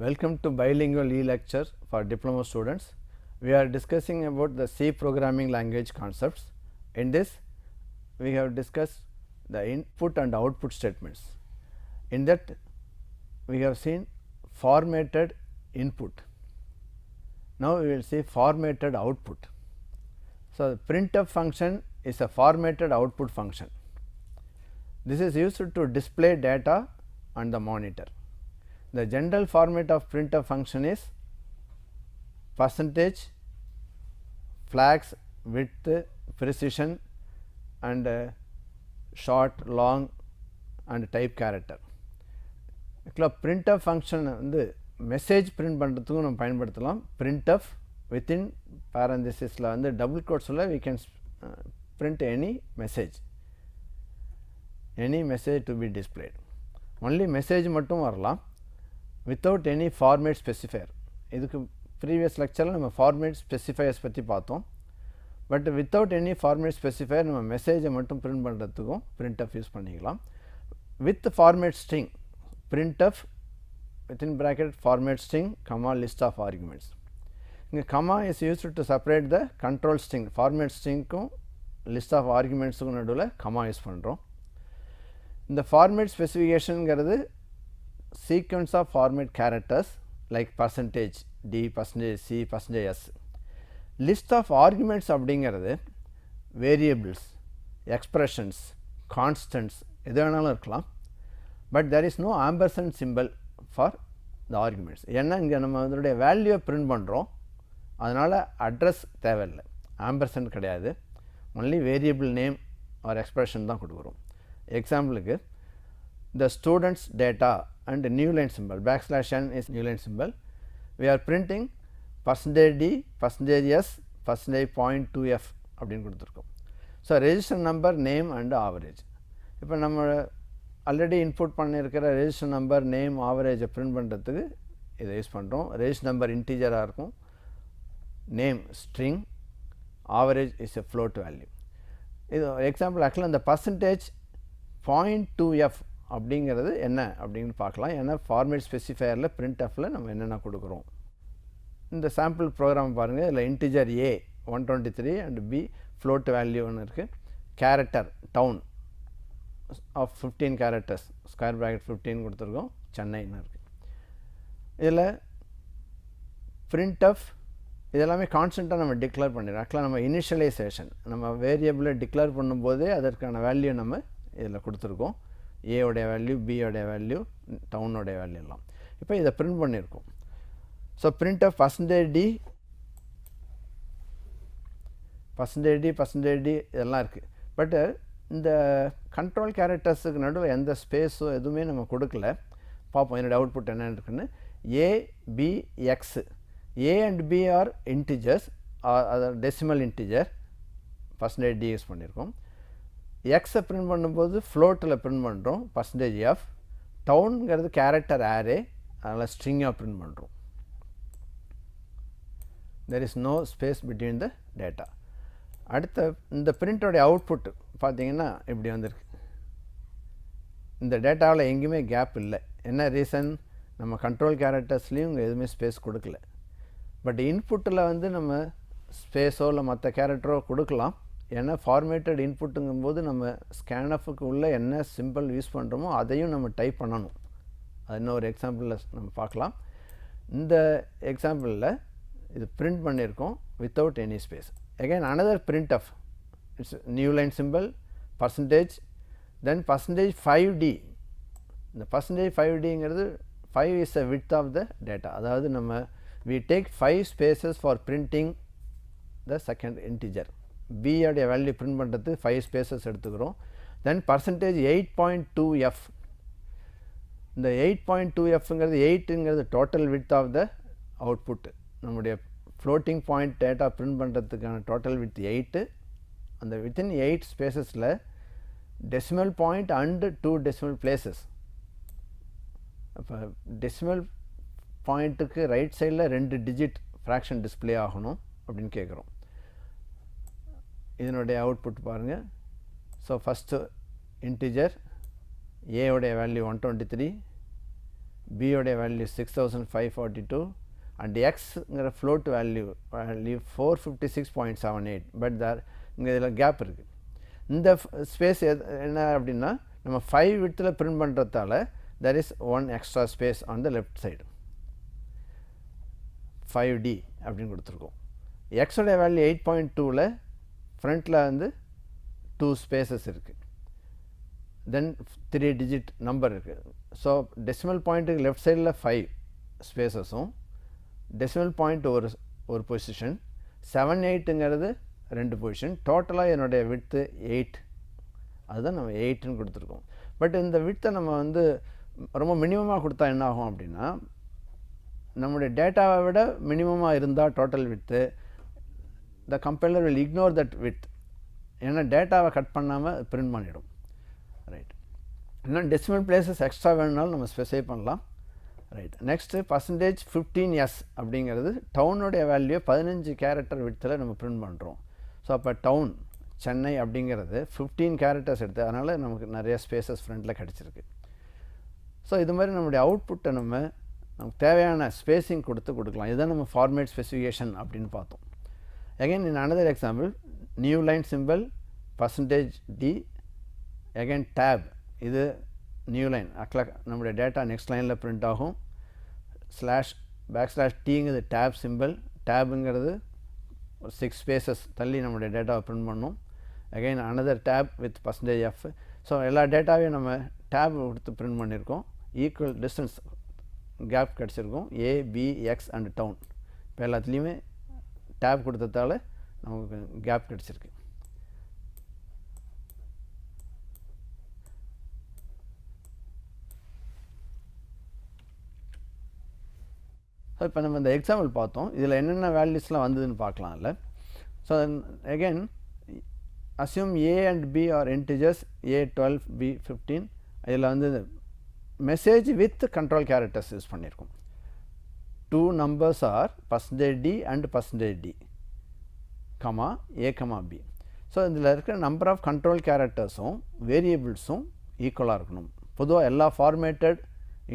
Welcome to bilingual e-lecture for diploma students. We are discussing about the C programming language concepts. In this, we have discussed the input and output statements. In that, we have seen formatted input. Now, we will see formatted output. So, the printf function is a formatted output function. This is used to display data on the monitor. The general format of printf function is percentage, flags, width, precision and short, long and type character. printf function வந்து message print பண்ணுறதுக்கும் நம்ம பயன்படுத்தலாம். printf within parenthesisல வந்து double quotesல we can print any message to be displayed. only message மட்டும் வரலாம் without any format specifier. இதுக்கு previous lectureல நம்ம format specifiers பற்றி பார்த்தோம். But without any format specifier நம்ம மெசேஜை மட்டும் print பண்ணுறதுக்கும் printf யூஸ் பண்ணிக்கலாம். with format string printf within bracket format string comma list of arguments. இங்கே comma is used to separate the control string. format stringக்கும் list of argumentsக்கும் நடுவில் comma use பண்ணுறோம். இந்த format specificationங்கிறது sequence of format characters like percentage d, percentage c, percentage s. list of arguments அப்படிங்கிறது variables, expressions, constants எது வேணாலும் இருக்கலாம். But there is no ampersand symbol for the arguments. ஏன்னா இங்கே நம்ம அதனுடைய வேல்யூவை பிரிண்ட் பண்ணுறோம், அதனால் அட்ரஸ் தேவையில்லை, ஆம்பர்சன்ட் கிடையாது. Only variable name or expression தான் கொடுக்குறோம். எக்ஸாம்பிளுக்கு the students data and new line symbol \n is new line symbol. We are printing percentage d, percentage s, percentage .2f அப்படின்னு கொடுத்துருக்கோம். So register number, name and average. இப்போ நம்ம already input பண்ணியிருக்கிற register number, name, ஆவரேஜை print பண்ணுறதுக்கு இதை use பண்ணுறோம். Register number இன்டீஜராக இருக்கும், name string, average is a float value. இது எக்ஸாம்பிள் ஆக்சுவலாக அந்த பர்சன்டேஜ் .2f அப்படிங்கிறது என்ன அப்படின்னு பார்க்கலாம். ஏன்னா ஃபார்மேட் ஸ்பெசிஃபையரில் printfல நம்ம என்னென்ன கொடுக்குறோம். இந்த சாம்பிள் ப்ரோக்ராம் பாருங்கள். இதில் integer a 123 and b float வேல்யூன்னு இருக்குது. Character town of 15 characters square bracket 15 கொடுத்துருக்கோம், சென்னைன்னு இருக்குது. இதில் printf இதெல்லாமே கான்ஸ்டண்ட்டாக நம்ம டிக்ளேர் பண்ணிடுறோம். ஆக்சுவலாக நம்ம இனிஷியலைசேஷன் நம்ம வேரியபிளை டிக்ளேர் பண்ணும்போதே அதற்கான வேல்யூ நம்ம இதில் கொடுத்துருக்கோம். ஏயோடைய வேல்யூ, பியோடைய வேல்யூ, டவுனோடைய வேல்யூ எல்லாம் இப்போ இதை பிரிண்ட் பண்ணியிருக்கோம். ஸோ printf percentage d இதெல்லாம் இருக்குது. பட்டு இந்த கண்ட்ரோல் கேரக்டர்ஸுக்கு நடுவில் எந்த ஸ்பேஸோ எதுவுமே நம்ம கொடுக்கல. பார்ப்போம் என்னுடைய அவுட்புட் என்ன இருக்குன்னு. a, b, x. a and b are integers, அதாவது decimal integer, percentage d use பண்ணியிருக்கோம். எக்ஸை பிரிண்ட் பண்ணும்போது ஃப்ளோட்டில் பிரிண்ட் பண்ணுறோம், பர்சன்டேஜ் எஃப். டவுனுங்கிறது கேரக்டர் ஆரே, அதனால் ஸ்ட்ரிங்காக பிரிண்ட் பண்ணுறோம். There is no space between the data. அடுத்த இந்த பிரிண்டோடைய அவுட்புட் பார்த்தீங்கன்னா இப்படி வந்திருக்கு. இந்த டேட்டாவில் எங்கேயுமே கேப் இல்லை. என்ன ரீசன்? நம்ம கண்ட்ரோல் கேரக்டர்ஸ்லேயும் இங்கே எதுவுமே ஸ்பேஸ் கொடுக்கல. பட் இன்புட்டில் வந்து நம்ம ஸ்பேஸோ இல்லை மற்ற கேரக்டரோ கொடுக்கலாம். ஏன்னா ஃபார்மேட்டட் இன்புட்டுங்கும்போது நம்ம ஸ்கேன்எஃப்க்கு உள்ளே என்ன சிம்பிள் யூஸ் பண்ணுறோமோ அதையும் நம்ம டைப் பண்ணணும். அது இன்னொரு எக்ஸாம்பிளில் நம்ம பார்க்கலாம். இந்த எக்ஸாம்பிளில் இது பிரிண்ட் பண்ணியிருக்கோம் without any space. Again another printf, it's new line symbol, percentage, then percentage 5d. இந்த பர்சன்டேஜ் 5dங்கிறது 5 is a width of the data. அதாவது நம்ம we take 5 spaces for printing the second integer. b உடைய value print பண்ணுறதுக்கு 5 spaces எடுத்துக்கிறோம். Then percentage 8.2f. இந்த 8.2fங்கிறது 8ங்கிறது total width of the output. நம்முடைய ஃப்ளோட்டிங் பாயிண்ட் டேட்டா பிரிண்ட் பண்ணுறதுக்கான டோட்டல் வித் 8. அந்த வித்தின் 8 ஸ்பேசஸில் decimal point and 2 decimal places. அப்போ டெசிமல் பாயிண்ட்டுக்கு ரைட் சைடில் 2 டிஜிட் ஃப்ராக்ஷன் டிஸ்பிளே ஆகணும் அப்படின்னு கேட்குறோம். இதனுடைய அவுட்புட் பாருங்கள். ஸோ ஃபஸ்ட்டு இன்டிஜர் a உடைய வேல்யூ 123, b உடைய value 6542 and xங்கிற float value 456.78 but தர் இங்கே இதில் கேப் இருக்குது. இந்த ஸ்பேஸ் என்ன அப்படின்னா நம்ம 5 விட்த்தில் பிரிண்ட் பண்ணுறதால there is one extra space on the left side 5D அப்படின்னு கொடுத்துருக்கோம். x உடைய வேல்யூ 8.2ல ஃப்ரண்ட்டில் வந்து 2 ஸ்பேசஸ் இருக்குது, தென் 3 டிஜிட் நம்பர் இருக்குது. ஸோ டெசிமல் பாயிண்ட்டுக்கு லெஃப்ட் சைடில் 5 ஸ்பேசஸும் டெசிமல் பாயிண்ட் ஒரு பொசிஷன் 7-8ங்கிறது 2 பொசிஷன், டோட்டலாக என்னுடைய விட்த்து 8, அதுதான் நம்ம 8ன்னு கொடுத்துருக்கோம். பட் இந்த விட்த்தை நம்ம வந்து ரொம்ப மினிமமாக கொடுத்தா என்ன ஆகும் அப்படின்னா நம்முடைய டேட்டாவை விட மினிமமாக இருந்தால் total width the compiler will ignore that with, ஏன்னா டேட்டாவை கட் பண்ணாமல் பிரிண்ட் பண்ணிடும். ரைட், இன்னும் டெசிமல் பிளேசஸ் எக்ஸ்ட்ரா வேணுனாலும் நம்ம ஸ்பெசிஃபை பண்ணலாம். ரைட், நெக்ஸ்ட்டு %15s அப்படிங்கிறது டவுனுடைய வேல்யூ 15 கேரக்டர் விட்த்தில் நம்ம பிரிண்ட் பண்ணுறோம். ஸோ அப்போ டவுன் சென்னை அப்படிங்கிறது 15 கேரக்டர்ஸ் எடுத்து, அதனால் நமக்கு நிறைய ஸ்பேசஸ் ஃப்ரண்ட்டில் கிடச்சிருக்கு. ஸோ இது மாதிரி நம்முடைய அவுட்புட்டை நமக்கு தேவையான ஸ்பேஸிங் கொடுக்கலாம். இதுதான் நம்ம ஃபார்மேட் ஸ்பெசிஃபிகேஷன் அப்படின்னு பார்த்தோம். Again in another example, new line symbol %d again tab, இது நியூ லைன் அக்லாக் நம்முடைய டேட்டா நெக்ஸ்ட் லைனில் பிரிண்ட் ஆகும். /t டேப் சிம்பிள், டேபுங்கிறது ஒரு 6 ஸ்பேசஸ் தள்ளி நம்முடைய டேட்டாவை பிரிண்ட் பண்ணோம். Again another tab with %f. So எல்லா டேட்டாவையும் நம்ம டேப் கொடுத்து பிரிண்ட் பண்ணியிருக்கோம். ஈக்குவல் டிஸ்டன்ஸ் கேப் கிடச்சிருக்கும் a, b, x and down. இப்போ எல்லாத்துலேயுமே டேப் கொடுத்ததால நமக்கு கேப் கிடச்சிருக்கு. இப்போ நம்ம இந்த எக்ஸாம்பிள் பார்த்தோம், இதில் என்னென்ன வேல்யூஸ்லாம் வந்ததுன்னு பார்க்கலாம். இல்லை, so again assume a and b are integers, a 12, b 15. இதில் வந்து message with control characters use பண்ணியிருக்கோம். 2 numbers are %d and %d, comma a, comma b. So இதில் இருக்கிற நம்பர் ஆஃப் கண்ட்ரோல் கேரக்டர்ஸும் வேரியபிள்ஸும் ஈக்குவலாக இருக்கணும். பொதுவாக எல்லா ஃபார்மேட்டட்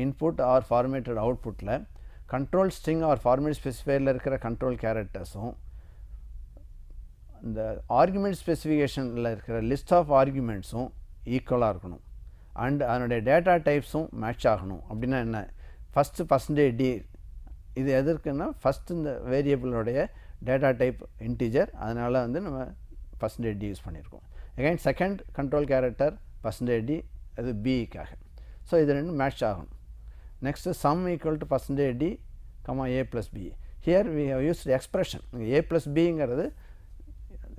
இன்புட் ஆர் ஃபார்மேட்டட் அவுட்புட்டில் கண்ட்ரோல் ஸ்ட்ரிங் ஆர் ஃபார்மேட் ஸ்பெசிஃபையரில் இருக்கிற கண்ட்ரோல் கேரக்டர்ஸும் இந்த ஆர்குமெண்ட் ஸ்பெசிஃபிகேஷனில் இருக்கிற லிஸ்ட் ஆஃப் ஆர்குமெண்ட்ஸும் ஈக்குவலாக இருக்கணும். அண்ட் அதனுடைய டேட்டா டைப்ஸும் மேட்ச் ஆகணும். அப்படின்னா என்ன, ஃபஸ்ட்டு %d இது எதற்குன்னா ஃபஸ்ட்டு இந்த வேரியபிளுடைய டேட்டா டைப் இன்டிஜர், அதனால் வந்து நம்ம %d யூஸ் பண்ணியிருக்கோம். Again second control character %d, அது பிக்காக. ஸோ இது ரெண்டும் மேட்ச் ஆகணும். Next sum equal to %d, a plus b. Here we have used expression. a plus bங்கிறது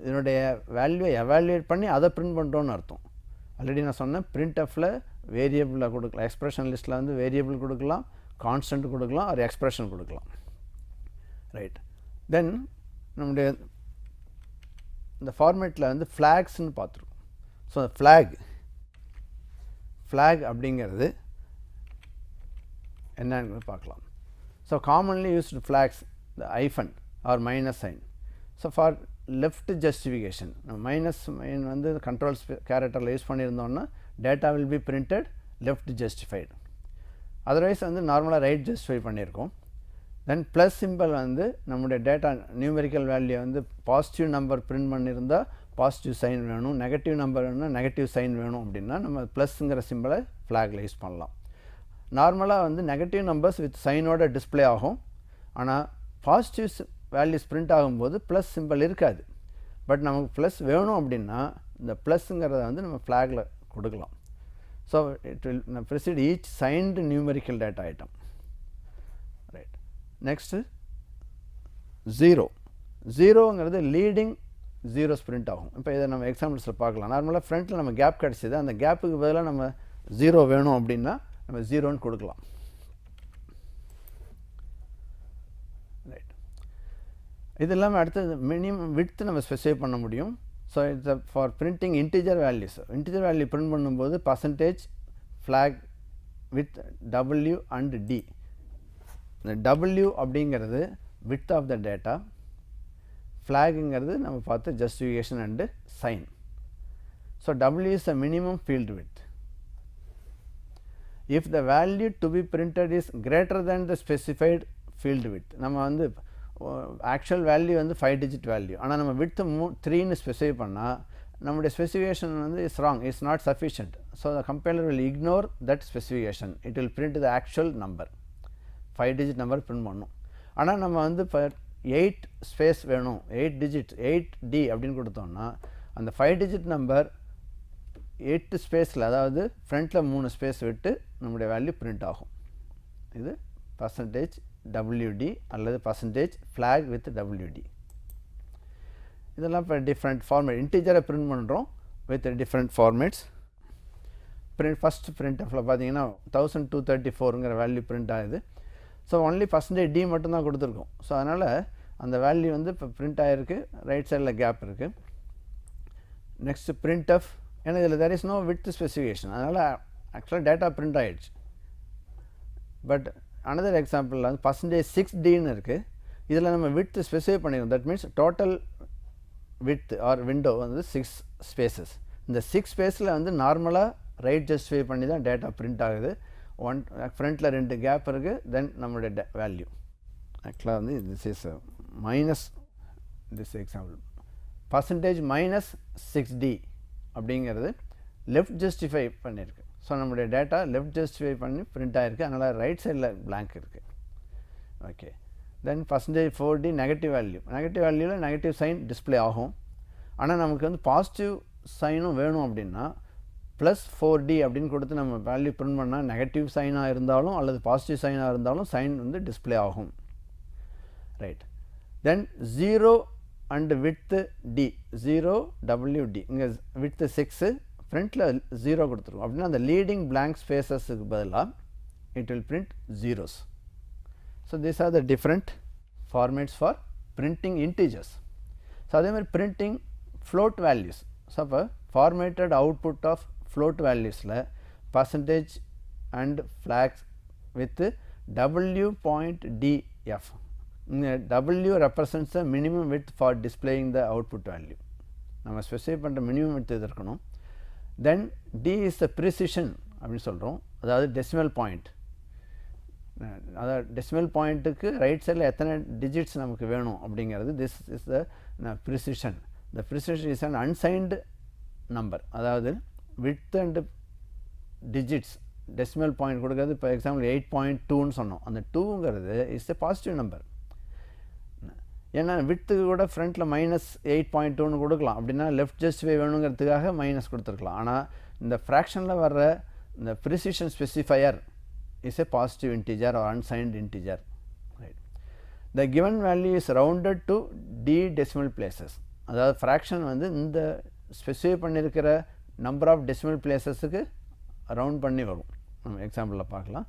இதனுடைய வேல்யூவை எவாலுவேட் பண்ணி அதை பிரிண்ட் பண்ணுறோன்னு அர்த்தம். ஆல்ரெடி நான் சொன்னேன், printfல வேரியபிளில் கொடுக்கலாம், எக்ஸ்பிரஷன் லிஸ்ட்டில் வந்து வேரியபிள் கொடுக்கலாம், கான்ஸ்டன்ட் கொடுக்கலாம், ஒரு எக்ஸ்பிரஷன் கொடுக்கலாம். ரைட், தென் நம்முடைய இந்த ஃபார்மேட்டில் வந்து ஃப்ளாக்ஸ்ன்னு பார்த்துருக்கோம். ஸோ ஃப்ளாக் அப்படிங்கிறது என்னன்னு பார்க்கலாம். So commonly used flags the hyphen or minus sign. So for left justification minus வந்து கண்ட்ரோல் கேரக்டரில் யூஸ் பண்ணியிருந்தோன்னா data will be printed left justified. Otherwise வந்து நார்மலாக ரைட் ஜஸ்டிஃபை பண்ணியிருக்கோம். தென் ப்ளஸ் சிம்பிள் வந்து நம்முடைய டேட்டா நியூமெரிக்கல் வேல்யூ வந்து பாசிட்டிவ் நம்பர் பிரிண்ட் பண்ணியிருந்தால் பாசிட்டிவ் சைன் வேணும், நெகட்டிவ் நம்பர் வேணும்னா நெகட்டிவ் சைன் வேணும். அப்படின்னா நம்ம ப்ளஸ்ங்கிற சிம்பிளை ஃப்ளாகில் யூஸ் பண்ணலாம். நார்மலாக வந்து நெகட்டிவ் நம்பர்ஸ் வித் சைனோட டிஸ்பிளே ஆகும், ஆனால் பாசிட்டிவ் வேல்யூஸ் பிரிண்ட் ஆகும்போது ப்ளஸ் சிம்பிள் இருக்காது. பட் நமக்கு ப்ளஸ் வேணும் அப்படின்னா இந்த ப்ளஸ்ங்கிறத வந்து நம்ம ஃப்ளாகில் கொடுக்கலாம். So it will precede each signed numerical data item. Right, next ஜீரோங்கிறது லீடிங் ஜீரோஸ் பிரிண்ட் ஆகும். இப்போ இதை நம்ம எக்ஸாம்பிள்ஸில் பார்க்கலாம். நார்மலாக ஃப்ரண்ட்டில் நம்ம கேப் கிடச்சிது, அந்த கேப்புக்கு பதிலாக நம்ம 0 வேணும் அப்படின்னா நம்ம 0ன்னு கொடுக்கலாம். ரைட், இது இல்லாமல் அடுத்தது மினிமம் விட்த்து நம்ம ஸ்பெசிஃபை பண்ண முடியும். So it's for printing integer values. Integer value print பண்ணும்போது percentage flag with W and D. இந்த W அப்படிங்கிறது விட்த் ஆஃப் த டேட்டா, ஃப்ளாகுங்கிறது நம்ம பார்த்து justification and sign. So W is a minimum field width. if the value to be printed is greater than the specified field width. நம்ம வந்து actual value வந்து 5 digit value, ஆனால் நம்ம width 3ன்னு specify பண்ணால் நம்முடைய ஸ்பெசிஃபிகேஷன் வந்து is wrong, is not sufficient. So the compiler will ignore that specification, it will print the actual number, 5 digit number print பண்ணும். ஆனால் நம்ம வந்து இப்போ 8 ஸ்பேஸ் வேணும், 8 digit 8D அப்படின்னு கொடுத்தோம்னா அந்த 5 digit நம்பர் 8 ஸ்பேஸில், அதாவது ஃப்ரண்ட்டில் 3 ஸ்பேஸ் விட்டு நம்முடைய வேல்யூ பிரிண்ட் ஆகும். இது %WD அல்லது %flag with WD. இதெல்லாம் இப்போ டிஃப்ரெண்ட் ஃபார்மேட், இன்டிஜரை பிரிண்ட் பண்ணுறோம் வித் டிஃப்ரெண்ட் ஃபார்மேட்ஸ். ஃபஸ்ட் பிரிண்ட்எஃப்ல பார்த்தீங்கன்னா 1234ங்கிற வேல்யூ பிரிண்ட் ஆகுது. ஸோ ஒன்லி %D மட்டும்தான் கொடுத்துருக்கோம். ஸோ அதனால் அந்த வேல்யூ வந்து இப்போ பிரிண்ட் ஆகிருக்கு, ரைட் சைடில் கேப் இருக்குது. நெக்ஸ்ட் பிரிண்ட்எஃப், ஏன்னா இதில் there is no width specification, அதனால் ஆக்சுவலாக டேட்டா பிரிண்ட் ஆகிடுச்சு. பட் அனதர் எக்ஸாம்பிளில் வந்து %6Dன்னு இருக்குது, இதில் நம்ம width ஸ்பெசிஃபை பண்ணிடுவோம். That means total width or window வந்து 6 ஸ்பேசஸ். இந்த 6 ஸ்பேஸில் வந்து நார்மலாக ரைட் ஜஸ்டிஃபை பண்ணி தான் டேட்டா பிரிண்ட் ஆகுது. ஃப்ரண்ட்டில் 2 கேப் இருக்குது, தென் நம்மளுடைய வேல்யூ. ஆக்சுவலாக வந்து this is minus, this example %-6D அப்படிங்கிறது லெஃப்ட் ஜஸ்டிஃபை பண்ணியிருக்கு. ஸோ நம்முடைய டேட்டா லெஃப்ட் ஜஸ்டிஃபை பண்ணி பிரிண்ட் ஆகிருக்கு, அதனால் ரைட் சைடில் blank இருக்குது. Okay, then %4D negative value, negative வேல்யூவில் நெகட்டிவ் சைன் டிஸ்பிளே ஆகும். ஆனால் நமக்கு வந்து பாசிட்டிவ் சைனும் வேணும் அப்படின்னா +4D அப்படின்னு கொடுத்து நம்ம வேல்யூ பிரிண்ட் பண்ணால் நெகட்டிவ் சைனாக இருந்தாலும் அல்லது பாசிட்டிவ் சைனாக இருந்தாலும் சைன் வந்து டிஸ்பிளே ஆகும். Right, then 0 and width D, 0WD, இங்கே விட்த் 6, ஃப்ரண்ட்டில் 0 கொடுத்துருக்கோம் அப்படின்னா அந்த லீடிங் blank ஸ்பேசஸுக்கு பதிலாக it will print zeros. So these are the different formats for printing integers. So அதே மாதிரி printing float values. ஸோ அப்போ formatted output of float valuesல percentage and flags with W.DF. W represents the minimum width for displaying the output value. நம்ம specify பண்ணுற minimum width இது இருக்கணும். Then D is the precision அப்படின்னு சொல்கிறோம், அதாவது decimal point. அதாவது decimal பாயிண்ட்டுக்கு ரைட் சைடில் எத்தனை டிஜிட்ஸ் நமக்கு வேணும் அப்படிங்கிறது. This is the precision. The precision is an unsigned number, அதாவது width and digits decimal point கொடுக்கறது. இப்போ எக்ஸாம்பிள் 8.2ன்னு சொன்னோம், அந்த 2ங்கிறது இஸ் எ பாசிட்டிவ் நம்பர். ஏன்னா விட்த்துக்கு கூட ஃப்ரண்ட்டில் -8.2ன்னு கொடுக்கலாம், அப்படின்னா லெஃப்ட் ஜஸ்டிஃபை வேணுங்கிறதுக்காக மைனஸ் கொடுத்துருக்கலாம். ஆனால் இந்த ஃப்ராக்ஷனில் வர்ற இந்த precision specifier is a positive integer or unsigned integer. Right. The given value is rounded to D decimal places. அதாவது fraction வந்து இந்த ஸ்பெசிஃபை பண்ணியிருக்கிற நம்பர் ஆஃப் டெசிமல் பிளேசஸுக்கு ரவுண்ட் பண்ணி வரும். நம்ம எக்ஸாம்பிளில் பார்க்கலாம்.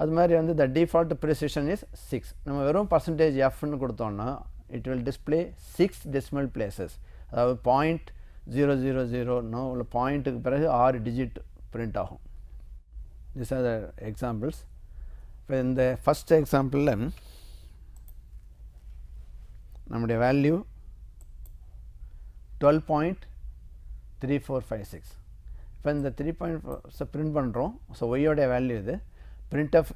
அது மாதிரி வந்து the default precision is 6. நம்ம வெறும் %Fன்னு கொடுத்தோம்னா it will display 6 decimal places. அதாவது 0.000 உள்ள பாயிண்ட்டுக்கு பிறகு 6 டிஜிட் பிரிண்ட் ஆகும். These are the examples. இப்போ இந்த ஃபஸ்ட் எக்ஸாம்பிளில் நம்முடைய வேல்யூ 12.3456. இப்போ இந்த 3.4 பிரிண்ட் பண்ணுறோம். ஸோ ஒய்யோடைய வேல்யூ இது. Print of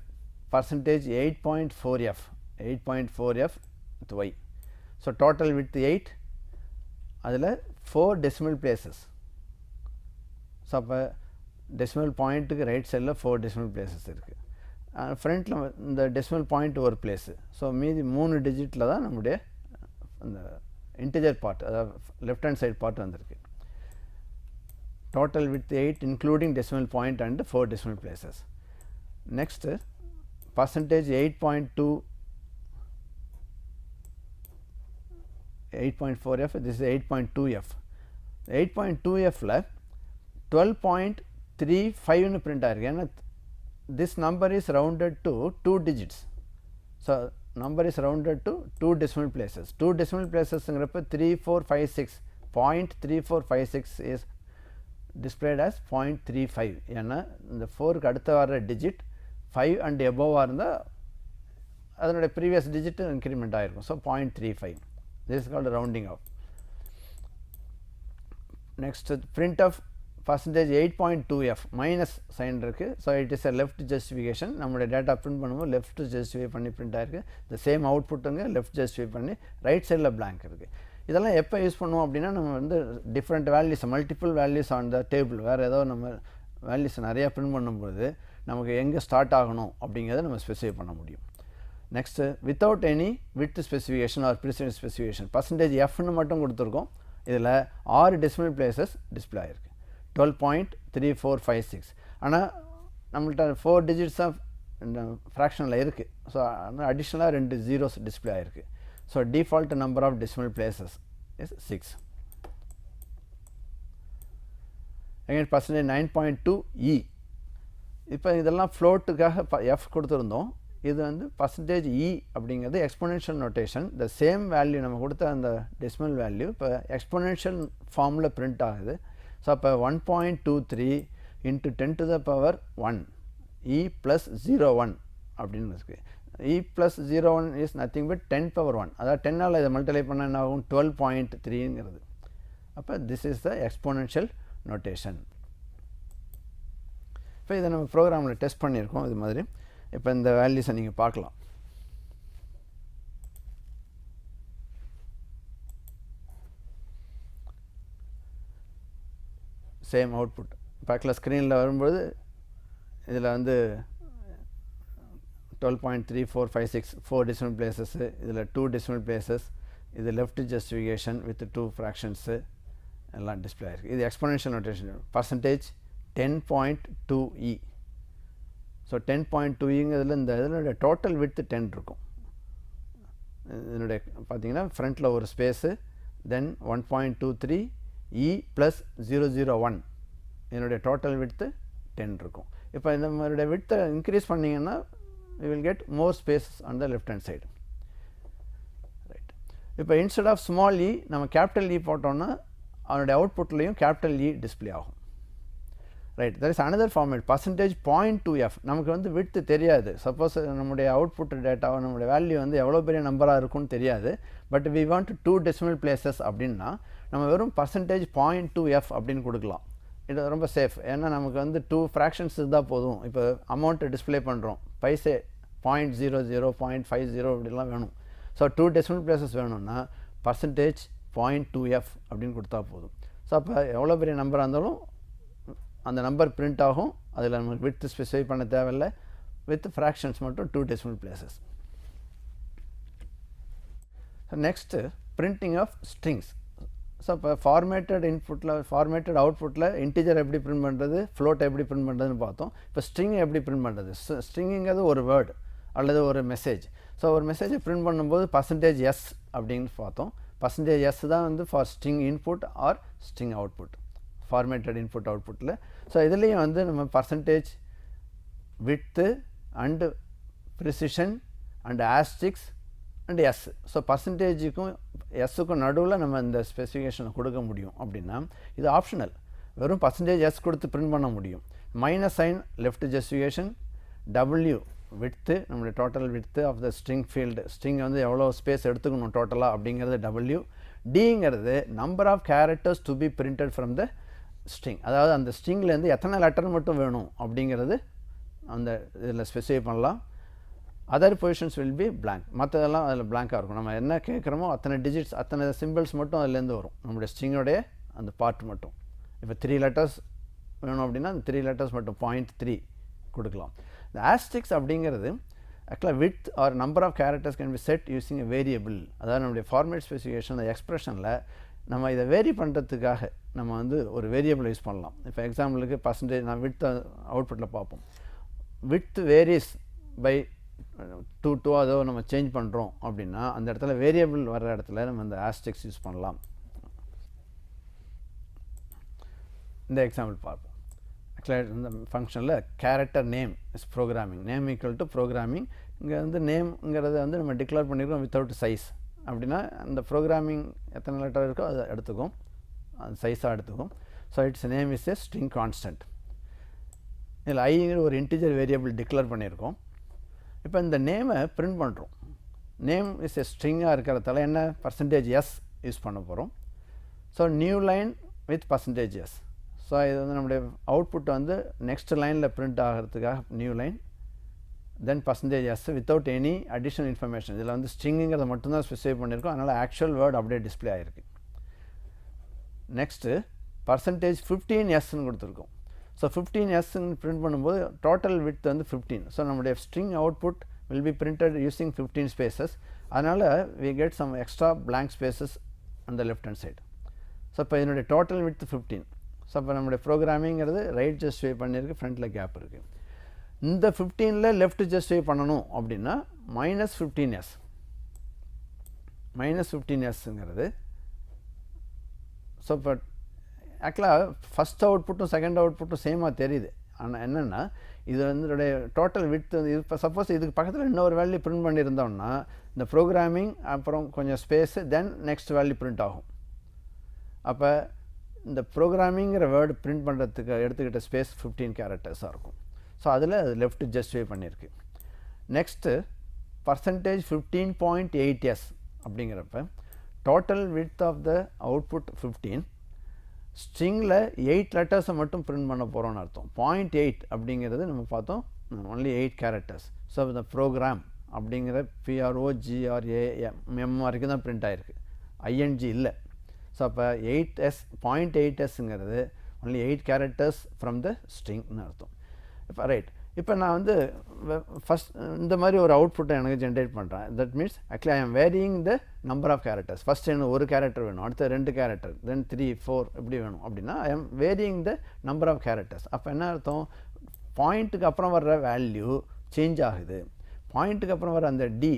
%8.4F, 8.4F with y. So total width 8, அதில் 4 டெசிமல் பிளேசஸ். ஸோ அப்போ டெசிமல் பாயிண்ட்டுக்கு ரைட் சைடில் 4 டெசிமல் பிளேசஸ் இருக்குது. ஃப்ரண்ட்டில் இந்த டெசிமல் பாயிண்ட் ஒரு பிளேஸு. ஸோ மீதி 3 டிஜிட்டில் தான் நம்முடைய அந்த இன்டிஜர் பார்ட், அதாவது லெஃப்ட் ஹேண்ட் சைட் பார்ட் வந்திருக்கு. Total width 8 including decimal point and 4 decimal places. Next %8.2, 8.4F, this is 8.2F. 8.2Fல 12.35ன்னு print ஆகிருக்கு. ஏன்னா this number is rounded to 2 digits. So number is rounded to 2 decimal places. 2 decimal placesங்கிறப்ப 3456, 0.3456 is displayed as 0.35. ஏன்னா இந்த 4க்கு அடுத்த வர digit 5 and above இருந்தால் அதனுடைய previous digit increment ஆகிருக்கும். So 0.35. this is called rounding off. Next, print of percentage 8.2f minus sign இருக்குது. So it is a left justification. நம்மளுடைய data print பண்ணும்போது லெஃப்ட் ஜஸ்டிஃபை பண்ணி பிரிண்ட் ஆகிருக்கு. இந்த சேம் அவுட்புட்டுங்க லெஃப்ட் ஜஸ்டிஃபை பண்ணி ரைட் சைடில் blank இருக்குது. இதெல்லாம் எப்போ யூஸ் பண்ணுவோம் அப்படின்னா நம்ம வந்து different values multiple values on the table வேறு ஏதோ நம்ம வேல்யூஸ் நிறையா பிரிண்ட் பண்ணும்போது நமக்கு எங்கே ஸ்டார்ட் ஆகணும் அப்படிங்கிறத நம்ம ஸ்பெசிஃபை பண்ண முடியும். Next without any width specification or precision specification percentage எஃப்னு மட்டும் கொடுத்துருக்கோம். இதில் 6 டெசிமல் பிளேசஸ் டிஸ்பிளே ஆகிருக்கு. 12.3456. ஆனால் நம்மள்ட்ட 4 digits ஆஃப் ஃப்ராக்ஷனில் இருக்குது. ஸோ ஆனால் அடிஷ்னலாக 2 zeros டிஸ்பிளே ஆகிருக்கு. So default number of decimal places is 6. again percentage 9.2e. இப்போ இதெல்லாம் ஃப்ளோட்டுக்காக எஃப் கொடுத்துருந்தோம். இது வந்து பர்சன்டேஜ் இ அப்படிங்கிறது exponential notation. The same value நம்ம கொடுத்த அந்த டெசிமல் வேல்யூ இப்போ எக்ஸ்பொனென்ஷியல் ஃபார்மில் பிரிண்ட் ஆகுது. ஸோ அப்போ 1.23 into 10 to the power 1 e plus 01 அப்படின்னு இருக்குது. e plus 01 is nothing but 10 power 1. அதாவது 10ஆல் இதை மல்டிப்ளை பண்ண என்ன ஆகும் 12.3ங்கிறது. அப்போ this is the exponential notation. இப்போ இதை நம்ம ப்ரோக்ராமில் டெஸ்ட் பண்ணியிருக்கோம். இது மாதிரி இப்போ இந்த வேல்யூஸை நீங்கள் பார்க்கலாம். சேம் அவுட்புட் பேக்கில் ஸ்க்ரீனில் வரும்போது இதில் வந்து 12.3456 4 டெசிமல் பிளேசஸ்ஸு, இதில் 2 டெசிமல் பிளேசஸ், இது லெஃப்ட் ஜஸ்டிஃபிகேஷன் வித் 2 ஃப்ராக்ஷன்ஸு எல்லாம் டிஸ்பிளே ஆகிருக்கு. இது exponential notation percentage 10.2e. So 10.2ங்கிறதுல இந்த இதனுடைய டோட்டல் விட்த் 10 இருக்கும். இதனுடைய பார்த்தீங்கன்னா ஃப்ரண்ட்டில் ஒரு ஸ்பேஸு, தென் 1.23 e + 001 இதனுடைய டோட்டல் விட்த்து 10 இருக்கும். இப்போ இந்த மாதிரியுடைய விட்த்தை இன்க்ரீஸ் பண்ணிங்கன்னா you will get more spaces on the left hand side. Right. இப்போ இன்ஸ்டெட் ஆஃப் ஸ்மால் இ நம்ம கேபிட்டல் இ போட்டோன்னா அதனுடைய அவுட்புட்லேயும் கேபிட்டல் இ டிஸ்பிளே ஆகும். Right. That is another format percentage 0.2f. நமக்கு வந்து விட்த்து தெரியாது. சப்போஸ் நம்முடைய அவுட்புட் டேட்டாவை நம்முடைய வேல்யூ வந்து எவ்வளோ பெரிய நம்பராக இருக்கும்னு தெரியாது. But we want 2 decimal places அப்படின்னா நம்ம வெறும் பர்சன்டேஜ் 0.2f அப்படின்னு கொடுக்கலாம். இது ரொம்ப சேஃப். ஏன்னா நமக்கு வந்து 2 ஃப்ராக்ஷன்ஸ் இருந்தால் போதும். இப்போ அமௌண்ட்டை டிஸ்பிளே பண்ணுறோம், பைசே 0.00 0.50 இப்படிலாம் வேணும். ஸோ 2 டெசிமல் பிளேசஸ் வேணும்னா பர்சன்டேஜ் 0.2f அப்படின்னு கொடுத்தா போதும். ஸோ அப்போ எவ்வளோ பெரிய நம்பராக இருந்தாலும் அந்த நம்பர் பிரிண்ட் ஆகும். அதில் நமக்கு வித் ஸ்பெசிஃபை பண்ண தேவையில்லை. வித் ஃப்ராக்ஷன்ஸ் மட்டும் 2 decimal places. Next printing of strings. So இப்போ ஃபார்மேட்டட் இன்புட்டில் ஃபார்மேட்டட் அவுட்புட்டில் இன்டிஜர் எப்படி பிரிண்ட் பண்ணுறது, ஃப்ளோட் எப்படி பிரிண்ட் பண்ணுறதுன்னு பார்த்தோம். இப்போ ஸ்ட்ரிங் எப்படி பிரிண்ட் பண்ணுறது. ஸ்ட்ரிங்குங்கிறது ஒரு வேர்டு அல்லது ஒரு மெசேஜ். ஸோ ஒரு மெசேஜை பிரிண்ட் பண்ணும்போது பர்சன்டேஜ் எஸ் அப்படின்னு பார்த்தோம். பர்சன்டேஜ் எஸ் தான் வந்து for string input or string output, formatted input அவுட்புட்டில். ஸோ இதுலேயும் வந்து நம்ம percentage width and precision and asterisks and S. So பர்சன்டேஜுக்கும் எஸ்ஸுக்கும் நடுவில் நம்ம இந்த ஸ்பெசிஃபிகேஷனை கொடுக்க முடியும். அப்படின்னா இது ஆப்ஷனல். வெறும் பர்சன்டேஜ் எஸ் கொடுத்து பிரிண்ட் பண்ண முடியும். Minus sign left justification, W width நம்மளுடைய total width of the string field, string வந்து எவ்வளோ ஸ்பேஸ் எடுத்துக்கணும் டோட்டலாக அப்படிங்கிறது டபிள்யூ. டிங்கிறது number of characters to be printed from the string. அதாவது அந்த ஸ்ட்ரிங்லேருந்து எத்தனை லெட்டர் மட்டும் வேணும் அப்படிங்கிறது அந்த இதில் ஸ்பெசிஃபை பண்ணலாம். Other positions will be blank. மற்றதெல்லாம் அதில் blank-ஆக இருக்கும். நம்ம என்ன கேட்குறோமோ அத்தனை டிஜிட்ஸ் அத்தனை சிம்பிள்ஸ் மட்டும் அதுலேருந்து வரும், நம்மளுடைய ஸ்ட்ரிங்கோடைய அந்த பார்ட் மட்டும். இப்போ 3 letters வேணும் அப்படின்னா அந்த 3 letters மட்டும் 0.3 கொடுக்கலாம். இந்த ஆஸ்டிக்ஸ் அப்படிங்கிறது ஆக்சுவலாக width or number of characters can be set using a variable. அதாவது நம்மளுடைய ஃபார்மேட் ஸ்பெசிஃபிகேஷன் அந்த எக்ஸ்ப்ரெஷனில் நம்ம இதை வேரி பண்ணுறதுக்காக நம்ம வந்து ஒரு வேரியபிள் யூஸ் பண்ணலாம். இப்போ எக்ஸாம்பிளுக்கு பர்சன்டேஜ் நான் வித் அவுட்புட்டில் பார்ப்போம். வித் வேரிஸ் பை 2 அதோ நம்ம சேஞ்ச் பண்ணுறோம் அப்படின்னா அந்த இடத்துல வேரியபிள் வர்ற இடத்துல நம்ம இந்த ஆஸ்டிக்ஸ் யூஸ் பண்ணலாம். இந்த எக்ஸாம்பிள் பார்ப்போம். ஆக்சுவலாக இந்த ஃபங்க்ஷனில் character name is programming, name equal to programming. இங்கே வந்து நேம்ங்கிறத வந்து நம்ம டிக்ளேர் பண்ணியிருக்கோம் வித்தவுட் சைஸ். அப்படின்னா அந்த ப்ரோக்ராமிங் எத்தனை லெட்டர் இருக்கோ அதை எடுத்துக்கும், அது சைஸாக எடுத்துக்கும். So it's name is a string constant. இதில் ஐங்கிற ஒரு இன்டிஜர் வேரியபிள் டிக்ளேர் பண்ணியிருக்கோம். இப்போ இந்த நேமை பிரிண்ட் பண்ணுறோம். நேம் இஸ் எ ஸ்ட்ரிங்காக இருக்கிறதால என்ன பர்சன்டேஜ் எஸ் யூஸ் பண்ண போகிறோம். So new line with percentage S. So so இது வந்து நம்முடைய அவுட்புட் வந்து நெக்ஸ்ட் லைனில் பிரிண்ட் ஆகிறதுக்காக new line, then percentage S without any additional information. இதில் வந்து ஸ்ட்ரிங்குங்கிறத மட்டும்தான் ஸ்பெசிஃபை பண்ணியிருக்கோம், அதனால் ஆக்சுவல் வேர்ட் அப்படியே டிஸ்பிளே ஆகிருக்கு. நெக்ஸ்ட்டு பர்சன்டேஜ் 15s கொடுத்துருக்கோம். ஸோ 15sன்னு பிரிண்ட் பண்ணும்போது டோட்டல் விட்த் வந்து 15. ஸோ நம்முடைய string output will be printed using 15 spaces. அதனால் we get some extra blank spaces on the left hand side. So இப்போ இதனுடைய டோட்டல் விட்த் 15. ஸோ இப்போ நம்முடைய ப்ரோக்ராமிங்கிறது ரைட் ஜஸ்டிஃபை பண்ணியிருக்கு, ஃப்ரண்ட்டில் கேப் இருக்குது. இந்த 15ல் லெஃப்ட் ஜஸ்டிஃபை பண்ணணும் அப்படின்னா -15s. -15sங்கிறது ஸோ இப்போ ஆக்சுவலாக ஃபஸ்ட் அவுட்புட்டும் செகண்ட் அவுட்புட்டும் சேமாக தெரியுது. ஆனால் என்னென்னா இது வந்து டோட்டல் விட்த் வந்து இது இப்போ சப்போஸ் இதுக்கு பக்கத்தில் இன்னொரு வேல்யூ பிரிண்ட் பண்ணியிருந்தோம்னா இந்த ப்ரோக்ராமிங் அப்புறம் கொஞ்சம் space then next value print ஆகும். அப்போ இந்த ப்ரோக்ராமிங்கிற வேர்டு பிரிண்ட் பண்ணுறதுக்கு எடுத்துக்கிட்ட ஸ்பேஸ் 15 கேரக்டர்ஸாக இருக்கும். ஸோ அதில் அது லெஃப்ட் ஜஸ்டிஃபை பண்ணியிருக்கு. நெக்ஸ்ட்டு பர்சன்டேஜ் 15.8s அப்படிங்கிறப்ப total width of the output 15, ஸ்ட்ரிங்கில் 8 லெட்டர்ஸை மட்டும் பிரிண்ட் பண்ண போகிறோன்னு அர்த்தம். 0.8 அப்படிங்கிறது நம்ம பார்த்தோம் ஒன்லி 8 கேரக்டர்ஸ். ஸோ இந்த ப்ரோக்ராம் அப்படிங்கிற PROGRAM வரைக்கும் தான் பிரிண்ட் ஆகிருக்கு, ING இல்லை. ஸோ அப்போ 8s 0.8sங்கிறது ஒன்லி 8 கேரக்டர்ஸ் ஃப்ரம் த ஸ்ட்ரிங்னு அர்த்தம். இப்போ ரைட், இப்போ நான் வந்து ஃபஸ்ட் இந்த மாதிரி ஒரு அவுட்புட்டை எனக்கு ஜென்ரேட் பண்ணுறேன். That means actually I am varying the number of characters. First எனக்கு ஒரு கேரக்டர் வேணும், அடுத்த 2 கேரக்டர், தென் 3 4 இப்படி வேணும் அப்படின்னா I am varying the number of characters. அப்போ என்ன அர்த்தம், பாயிண்ட்டுக்கு அப்புறம் வர்ற வேல்யூ சேஞ்ச் ஆகுது. பாயிண்ட்டுக்கு அப்புறம் வர அந்த டி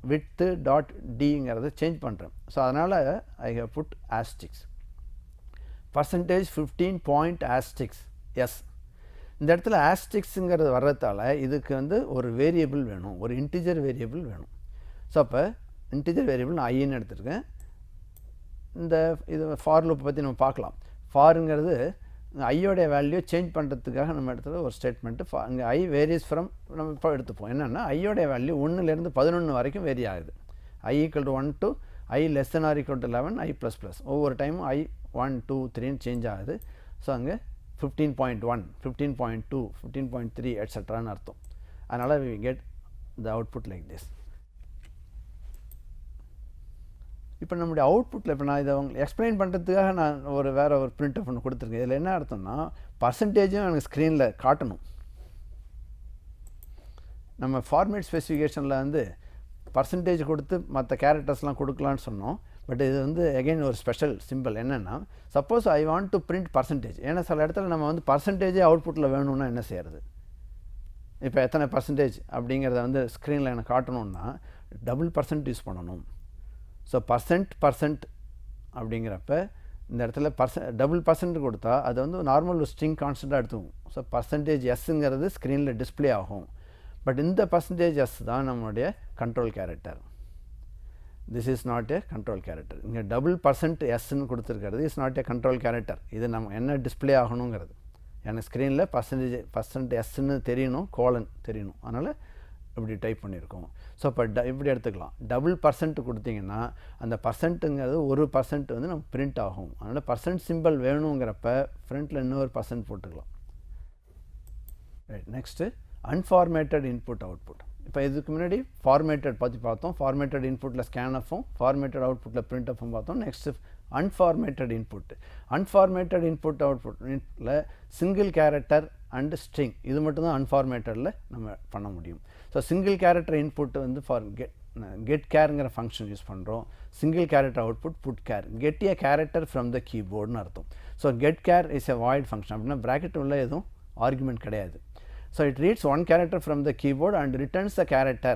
வித்து டாட் டிங்கிறத சேஞ்ச் பண்ணுறேன். ஸோ அதனால் I have put asterisks. Percentage 15.s. இந்த இடத்துல ஆஸ்டிக்ஸுங்கிறது வர்றதால இதுக்கு வந்து ஒரு வேரியபிள் வேணும், ஒரு இன்டிஜர் வேரியபிள் வேணும். ஸோ அப்போ இன்டிஜர் வேரியபிள் நான் ஐன்னு எடுத்துருக்கேன். இந்த இது ஃபார் லூப் பற்றி நம்ம பார்க்கலாம். ஃபாருங்கிறது ஐயோடைய வேல்யூ சேஞ்ச் பண்ணுறதுக்காக நம்ம இடத்துல ஒரு ஸ்டேட்மெண்ட்டு. இங்கே ஐ வேரியஸ் ஃப்ரம் நம்ம இப்போ எடுத்துப்போம். என்னென்னா ஐயோடைய வேல்யூ 1லேருந்து 11 வரைக்கும் வேரி ஆகுது. i = 1 to i less than or equal to 11, i ++. ஒவ்வொரு டைமும் i 1 2 3ன்னு சேஞ்ச் ஆகுது. ஸோ அங்கே 15.1 15.2 15.3 எட்ஸெட்ரான்னு அர்த்தம். அதனால் we get the output like this. இப்போ நம்முடைய அவுட்புட்டில் இப்போ நான் இதை அவங்க எக்ஸ்பிளைன் பண்ணுறதுக்காக நான் வேறு ஒரு பிரிண்ட் ஒன்று கொடுத்துருக்கேன். இதில் என்ன அர்த்தம்னா பர்சன்டேஜும் எனக்கு ஸ்க்ரீனில் காட்டணும். நம்ம ஃபார்மேட் ஸ்பெசிஃபிகேஷனில் வந்து பர்சன்டேஜ் கொடுத்து மற்ற கேரக்டர்ஸ்லாம் கொடுக்கலான்னு சொன்னோம். பட் இது வந்து அகெயின் ஒரு ஸ்பெஷல் சிம்பிள். என்னென்னா suppose I want to print percentage. ஏன்னா சில இடத்துல நம்ம வந்து பர்சன்டேஜே அவுட்புட்டில் வேணும்னா என்ன செய்கிறது, இப்போ எத்தனை பர்சன்டேஜ் அப்படிங்கிறத வந்து ஸ்க்ரீனில் எனக்கு காட்டணுன்னா %% யூஸ் பண்ணணும். ஸோ பர்சன்ட் அப்படிங்கிறப்ப இந்த இடத்துல %% கொடுத்தா அது வந்து நார்மல் ஒரு ஸ்ட்ரிங் கான்ஸ்டண்ட்டாக எடுத்துக்கும். ஸோ பர்சன்டேஜ் எஸ்ஸுங்கிறது ஸ்க்ரீனில் டிஸ்பிளே ஆகும். பட் இந்த பர்சன்டேஜ் எஸ் தான் நம்மளுடைய control character. This is not a control character. இங்கே %s கொடுத்துருக்கிறது is not a control character. இது நம்ம என்ன டிஸ்பிளே ஆகணுங்கிறது எனக்கு ஸ்க்ரீனில் %s தெரியணும், கோலன் தெரியணும். அதனால் இப்படி டைப் பண்ணியிருக்கோம். ஸோ இப்போ இப்படி எடுத்துக்கலாம். %% கொடுத்தீங்கன்னா அந்த பர்சன்ட்டுங்கிறது 1% வந்து நம்ம பிரிண்ட் ஆகும். அதனால் பர்சன்ட் சிம்பிள் வேணுங்கிறப்ப ஃப்ரண்ட்டில் இன்னொரு % போட்டுக்கலாம். Right, next unformatted input output. இப்போ இதுக்கு முன்னாடி ஃபார்மேட்டட் பற்றி பார்த்தோம். ஃபார்மேட்டட் இன்புட்டில் ஸ்கேன்எஃப்பும் ஃபார்மேட்டட் அவுட்புட்டில் பிரிண்ட்எஃப்பும் பார்த்தோம். Next unformatted input. Unformatted input அவுட்புட்டில் சிங்கிள் கேரக்டர் அண்டு ஸ்ட்ரிங் இது மட்டும்தான் அன்ஃபார்மேட்டடில் நம்ம பண்ண முடியும். ஸோ சிங்கிள் கேரக்டர் இன்புட் வந்து ஃபார் கெட் கேருங்கிற ஃபங்க்ஷன் யூஸ் பண்ணுறோம். Single character output put char. Get a character from the கீபோர்டுன்னு அர்த்தம். So get char is a void function. அப்படின்னா ப்ராக்கெட் உள்ள எதுவும் ஆர்குமெண்ட் கிடையாது. So it reads one character from the keyboard and returns the character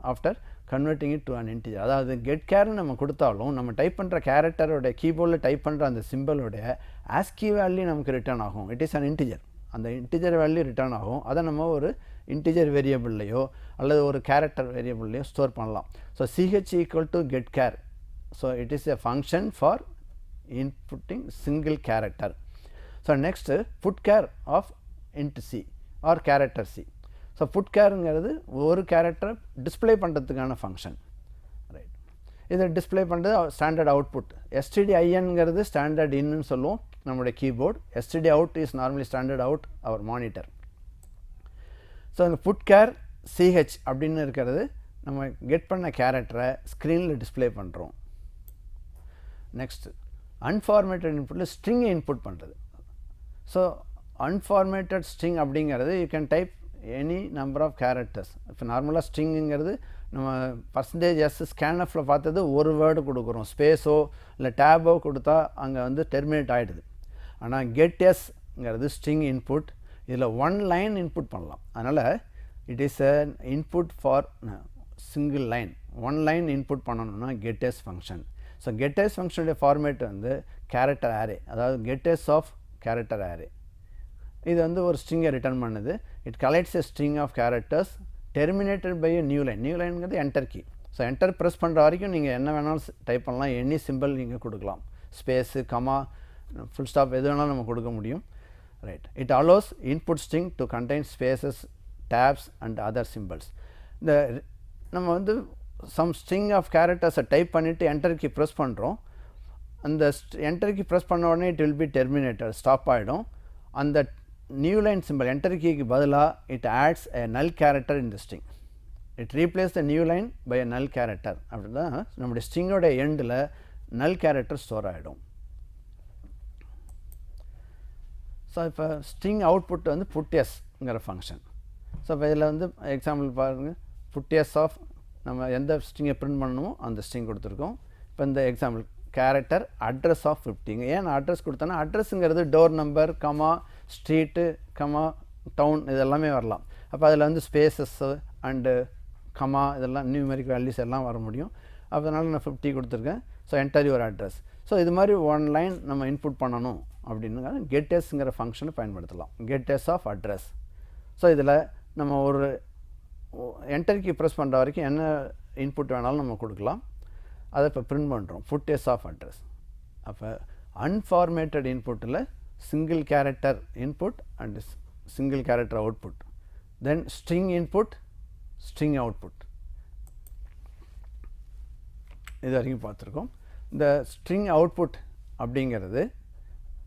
after converting it to an integer. அதாவது get char நம்ம கொடுத்தாலும் நம்ம டைப் பண்ணுற கேரக்டரோட கீபோர்டில் டைப் பண்ணுற அந்த சிம்பிளோட ASCII வேல்யூ நமக்கு ரிட்டர்ன் ஆகும். It is an integer. அந்த இன்டிஜர் வேல்யூ ரிட்டர்ன் ஆகும். அதை நம்ம ஒரு இன்டிஜர் வேரியபிள்லையோ அல்லது ஒரு கேரக்டர் வேரியபிள்லையோ ஸ்டோர் பண்ணலாம். So CH = get char. So it is a function for inputting single character. So next put char of int c or character C. So put கேருங்கிறது ஒரு கேரக்டரை டிஸ்பிளே பண்ணுறதுக்கான ஃபங்க்ஷன். ரைட், இதை டிஸ்பிளே பண்ணுறது standard output. STDINங்கிறது standard இன்னு சொல்லுவோம். நம்முடைய keyboard, std out is normally standard out our monitor. So அந்த putchar ch அப்படின்னு இருக்கிறது நம்ம கெட் பண்ண கேரக்டரை ஸ்க்ரீனில் டிஸ்பிளே பண்ணுறோம். நெக்ஸ்ட் அன்ஃபார்மேட்டட் இன்புட்டில் ஸ்ட்ரிங்கை இன்புட் பண்ணுறது. ஸோ அன்ஃபார்மேட்டட் ஸ்ட்ரிங் அப்படிங்கிறது you can type any number of characters. இப்போ நார்மலாக ஸ்ட்ரிங்குங்கிறது நம்ம %s ஸ்கேன்எஃப்பில் பார்த்தது ஒரு வேர்டு கொடுக்குறோம், ஸ்பேஸோ இல்லை டேபோ கொடுத்தா அங்கே வந்து டெர்மினேட் ஆகிடுது. ஆனால் கெட்எஸ்ங்கிறது ஸ்ட்ரிங் இன்புட், இதில் ஒன் லைன் இன்புட் பண்ணலாம். அதனால் it is an input for single line. One line input பண்ணணும்னா கெட்எஸ் ஃபங்க்ஷன். ஸோ கெட்எஸ் ஃபங்க்ஷனுடைய ஃபார்மேட் வந்து கேரக்டர் ஆரே, அதாவது கெட்எஸ் ஆஃப் கேரக்டர் ஆரே. இது வந்து ஒரு ஸ்ட்ரிங்கை ரிட்டர்ன் பண்ணுது. It collects a string of characters terminated by a new line. New லைனுங்கிறது enter key. So enter press பண்ணுற வரைக்கும் நீங்கள் என்ன வேணாலும் டைப் பண்ணலாம், எனி சிம்பிள் நீங்கள் கொடுக்கலாம், ஸ்பேஸு, கமா, ஃபுல் ஸ்டாப் எது வேணாலும் நம்ம கொடுக்க முடியும். Right. It allows input string to contain spaces, tabs and other symbols. இந்த நம்ம வந்து சம் ஸ்ட்ரிங் ஆஃப் கேரக்டர்ஸை டைப் பண்ணிவிட்டு என்டர் கீ ப்ரெஸ் பண்ணுறோம். அந்த என்டர் கீ ப்ரெஸ் பண்ண உடனே it will be terminated, stop ஆகிடும். அந்த நியூ லைன் சிம்பிள் என்டர் கீக்கு பதிலாக it adds a null character in the string. It replace the new line by a null character. அப்படின்னா நம்முடைய ஸ்ட்ரிங்கோட எண்டில் நல் கேரக்டர் ஸ்டோர் ஆகிடும். ஸோ இப்போ ஸ்ட்ரிங் அவுட்புட் வந்து புட்எஸ்ங்கிற ஃபங்க்ஷன். ஸோ இப்போ இதில் வந்து எக்ஸாம்பிள் பாருங்கள், புட்எஸ் ஆஃப் நம்ம எந்த ஸ்ட்ரிங்கை பிரிண்ட் பண்ணணுமோ அந்த ஸ்ட்ரிங் கொடுத்துருக்கோம். இப்போ இந்த எக்ஸாம்பிள் கேரக்டர் அட்ரஸ் ஆஃப் 50. ஏன் அட்ரஸ் கொடுத்தோன்னா அட்ரஸுங்கிறது door number, comma, street, comma, town இதெல்லாமே வரலாம். அப்போ அதில் வந்து ஸ்பேசஸ்ஸு அண்டு கமா இதெல்லாம் நியூமெரிக் வேல்யூஸ் எல்லாம் வர முடியும். அதனால் நான் 50 கொடுத்துருக்கேன். So enter your address. So இது மாதிரி ஒன் லைன் நம்ம இன்புட் பண்ணணும் அப்படின்னா கெட்எஸ்ங்கிற ஃபங்க்ஷனை பயன்படுத்தலாம், கெட்எஸ் ஆஃப் அட்ரஸ். ஸோ இதில் நம்ம ஒரு என்டர் கீ ப்ரெஸ் பண்ணுற வரைக்கும் என்ன இன்புட் வேணாலும் நம்ம கொடுக்கலாம். அதை இப்போ பிரிண்ட் பண்ணுறோம், புட்எஸ் ஆஃப் அட்ரஸ். அப்போ அன்ஃபார்மேட்டட் இன்புட்டில் single character input and single character output, then string input, string output. இது வரைக்கும் பார்த்துருக்கோம். இந்த ஸ்ட்ரிங் அவுட்புட் அப்படிங்கிறது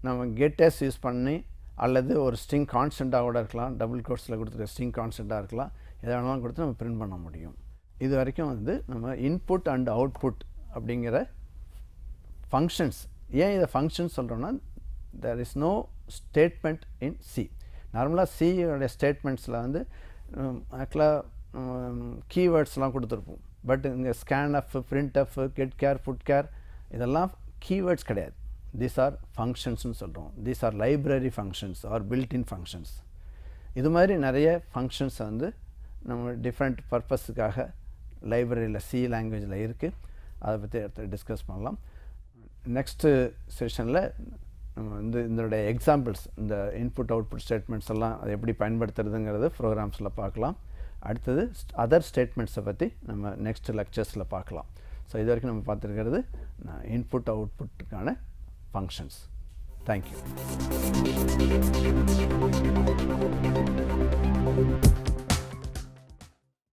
நம்ம கெட்எஸ் யூஸ் பண்ணி அல்லது ஒரு ஸ்ட்ரிங் கான்ஸ்டண்ட்டாக கூட இருக்கலாம், டபுள் கோட்ஸில் கொடுத்துருக்க ஸ்ட்ரிங் கான்ஸ்டண்ட்டாக இருக்கலாம், எதை வேணாலும் கொடுத்து நம்ம பிரிண்ட் பண்ண முடியும். இது வரைக்கும் வந்து நம்ம இன்புட் அண்ட் அவுட்புட் அப்படிங்கிற ஃபங்க்ஷன்ஸ். ஏன் இதை ஃபங்க்ஷன்ஸ் சொல்கிறோன்னா there is no statement in C. நார்மலாக சியோடைய ஸ்டேட்மெண்ட்ஸில் வந்து ஆக்சுவலாக கீவேர்ட்ஸ்லாம் கொடுத்துருப்போம். பட் இங்கே scanf, printf, get char, put char இதெல்லாம் கீவேர்ட்ஸ் கிடையாது. தீஸ் ஆர் ஃபங்க்ஷன்ஸ்னு சொல்கிறோம். These are library functions or built in functions. இது மாதிரி நிறைய ஃபங்க்ஷன்ஸ் வந்து நம்ம டிஃப்ரெண்ட் பர்பஸுக்காக லைப்ரரியில் சி லாங்குவேஜில் இருக்குது. அதை பற்றி எடுத்து டிஸ்கஸ் பண்ணலாம். நெக்ஸ்ட்டு செஷனில் நம்ம வந்து இதனுடைய எக்ஸாம்பிள்ஸ், இந்த இன்புட் அவுட்புட் ஸ்டேட்மெண்ட்ஸ் எல்லாம் அதை எப்படி பயன்படுத்துறதுங்கிறது ப்ரோக்ராம்ஸில் பார்க்கலாம். அடுத்தது அதர் ஸ்டேட்மெண்ட்ஸை பற்றி நம்ம நெக்ஸ்ட் லெக்சர்ஸில் பார்க்கலாம். ஸோ இது வரைக்கும் நம்ம பார்த்துருக்கிறது இன்புட் அவுட்புட்டுக்கான ஃபங்க்ஷன்ஸ். தேங்க்யூ.